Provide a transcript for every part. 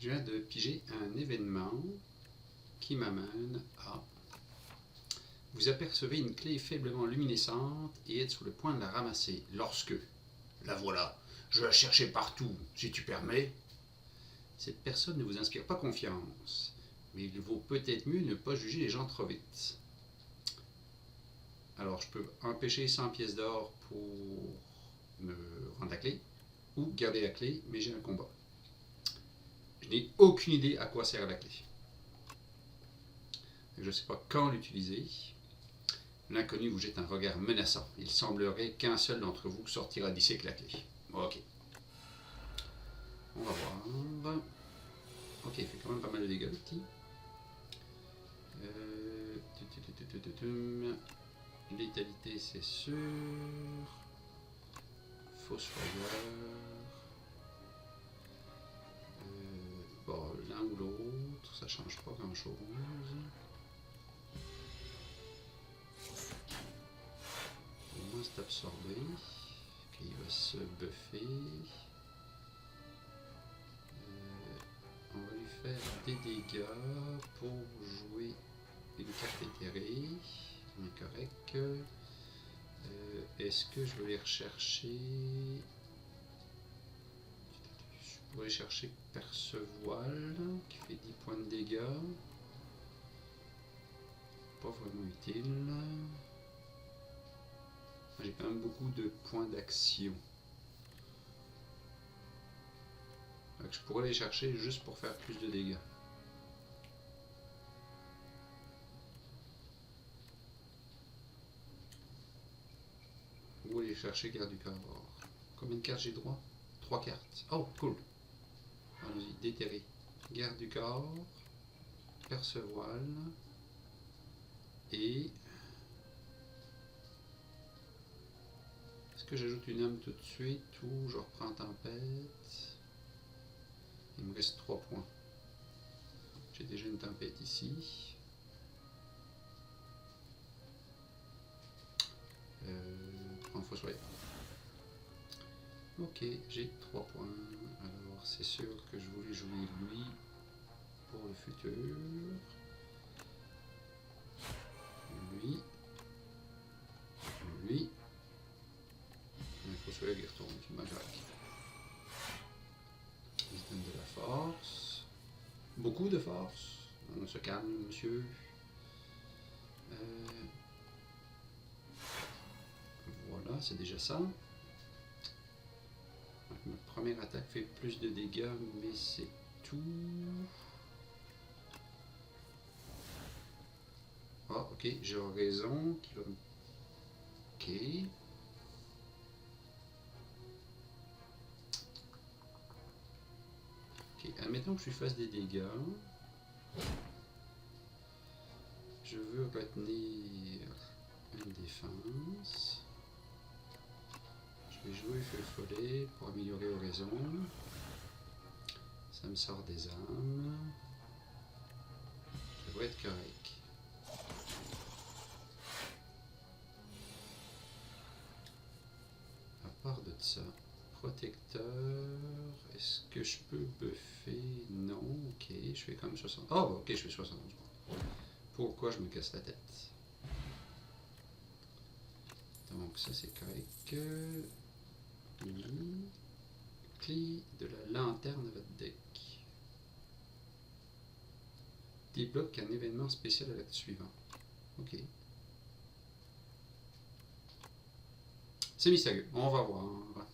Je viens de piger un événement qui m'amène à... Vous apercevez une clé faiblement luminescente et êtes sur le point de la ramasser. Lorsque... La voilà, je la cherchais partout, si tu permets. Cette personne ne vous inspire pas confiance, mais il vaut peut-être mieux ne pas juger les gens trop vite. Alors je peux empêcher 100 pièces d'or pour me rendre la clé, ou garder la clé, mais j'ai un combat. Je n'ai aucune idée à quoi sert la clé. Je ne sais pas quand l'utiliser. L'inconnu vous jette un regard menaçant. Il semblerait qu'un seul d'entre vous sortira d'ici avec la clé. Ok. On va voir. Ok, il fait quand même pas mal de dégâts, le petit. Létalité, c'est sûr. Fossoyeur. Bon, l'un ou l'autre, ça change pas grand chose. Au moins c'est absorbé. Okay, il va se buffer. On va lui faire des dégâts pour jouer une carte éthérée. Incorrect. Est-ce que je vais les rechercher? Je pourrais chercher Percevoile qui fait 10 points de dégâts. Pas vraiment utile. J'ai quand même beaucoup de points d'action. Je pourrais les chercher juste pour faire plus de dégâts. Ou aller chercher garde du corps. Combien de cartes j'ai droit? 3 cartes. Oh, cool. Allons-y, déterrer. Garde du corps, Percevoile et... Est-ce que j'ajoute une âme tout de suite ou je reprends tempête? Il me reste 3 points. J'ai déjà une tempête ici. Prends Fossoyeur. Ok, j'ai 3 points. Alors c'est sûr que je voulais jouer lui pour le futur. Lui. Lui. Il faut Fossoyeur qui retourne, qui m'attaque. Il se donne de la force. Beaucoup de force. On se calme, monsieur. Voilà, c'est déjà ça. Donc, ma première attaque fait plus de dégâts, mais c'est tout. Ah, ok, j'ai raison. Qui va me... Ok. Ok, admettons que je lui fasse des dégâts. Je veux retenir une défense. Je vais jouer Feu Follet pour améliorer Oraison. Ça me sort des âmes. Ça devrait être correct. À part de ça, protecteur, est-ce que je peux buffer? Non, ok, je fais comme 60. Oh, ok, je fais 71. Pourquoi je me casse la tête? Donc ça c'est correct. Clé de la lanterne à votre deck. Débloque un événement spécial à l'acte suivant. Ok. C'est mystérieux, on va voir.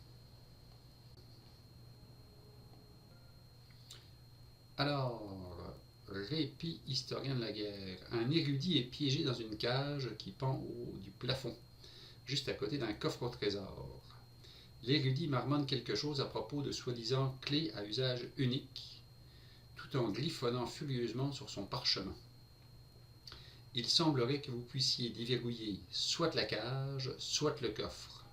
Alors, Répit, historien de la guerre. Un érudit est piégé dans une cage qui pend au haut du plafond, juste à côté d'un coffre au trésor. L'érudit marmonne quelque chose à propos de soi-disant clés à usage unique, tout en griffonnant furieusement sur son parchemin. Il semblerait que vous puissiez déverrouiller soit la cage, soit le coffre.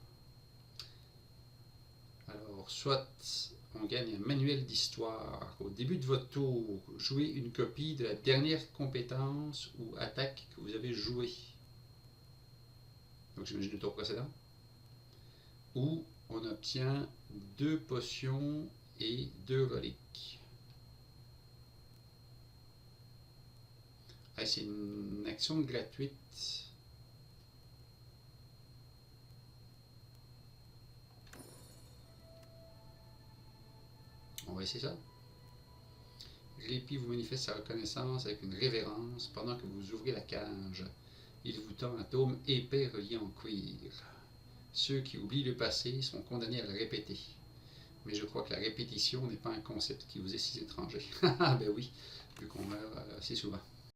Alors, soit on gagne un manuel d'histoire. Au début de votre tour, jouez une copie de la dernière compétence ou attaque que vous avez jouée. Donc j'imagine le tour précédent. Ou on obtient 2 potions et 2 reliques. Hey, c'est une action gratuite. On va essayer ça. Répit vous manifeste sa reconnaissance avec une révérence pendant que vous ouvrez la cage. Il vous tend un tome épais relié en cuir. Ceux qui oublient le passé sont condamnés à le répéter. Mais je crois que la répétition n'est pas un concept qui vous est si étranger. Ah ben oui, vu qu'on meurt assez souvent.